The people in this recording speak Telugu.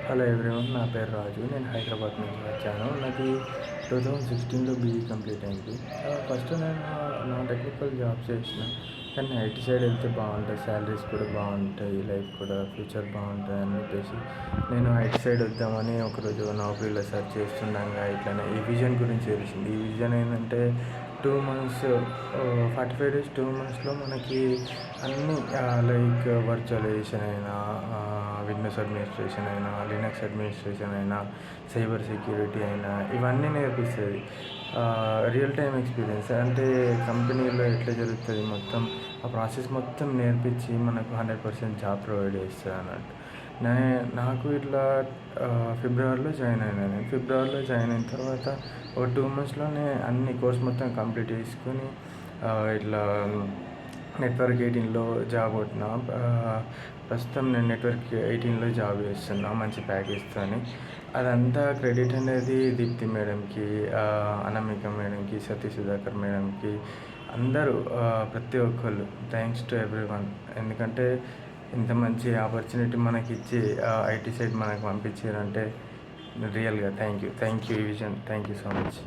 హలో ఎవ్రీవన్, నా పేరు రాజు. నేను హైదరాబాద్ నుంచి వచ్చాను. నాది 2016లో బీఈ కంప్లీట్ అయింది. ఫస్ట్ నేను నాన్ టెక్నికల్ జాబ్ చేసిన, కానీ ఐటీ సైడ్ వెళ్తే బాగుంటుంది, శాలరీస్ కూడా బాగుంటాయి, లైఫ్ కూడా ఫ్యూచర్ బాగుంటుంది అని చెప్పేసి నేను ఐటీ సైడ్ వద్దామని ఒకరోజు నౌకరీలో సెర్చ్ చేస్తుండగా ఇట్లనే ఈ విజన్ గురించి తెలిసింది. ఈ విజన్ ఏంటంటే 2 months, 45 days, 2 monthsలో మనకి అన్నీ లైక్ వర్చువలైజేషన్ అయినా, విండోస్ అడ్మినిస్ట్రేషన్ అయినా, లినక్స్ అడ్మినిస్ట్రేషన్ అయినా, సైబర్ సెక్యూరిటీ అయినా ఇవన్నీ నేర్పిస్తుంది. రియల్ టైం ఎక్స్పీరియన్స్ అంటే కంపెనీలో ఎట్లా జరుగుతుంది మొత్తం ఆ ప్రాసెస్ మొత్తం నేర్పించి మనకు 100% జాబ్ ప్రొవైడ్ చేస్తుంది అన్నట్టు. నాకు ఇట్లా ఫిబ్రవరిలో జాయిన్ అయినాను. నేను ఫిబ్రవరిలో జాయిన్ అయిన తర్వాత ఒక 2 monthsలోనే అన్ని కోర్స్ మొత్తం కంప్లీట్ చేసుకొని ఇట్లా నెట్వర్క్ 18లో జాబ్ కొట్టిన. ప్రస్తుతం నేను నెట్వర్క్ 18లో జాబ్ చేస్తున్నా మంచి ప్యాకేజ్తో. అదంతా క్రెడిట్ అనేది దీప్తి మేడంకి, అనామిక మేడంకి, సతీ సుధాకర్ మేడంకి, అందరూ ప్రతి ఒక్కళ్ళు థ్యాంక్స్ టు ఎవ్రీవన్. ఎందుకంటే ఇంత మంచి ఆపర్చునిటీ మనకి ఇచ్చి ఐటీ సైడ్ మనకు పంపించారంటే రియల్గా థ్యాంక్ యూ ఈ vision. Thank you so much.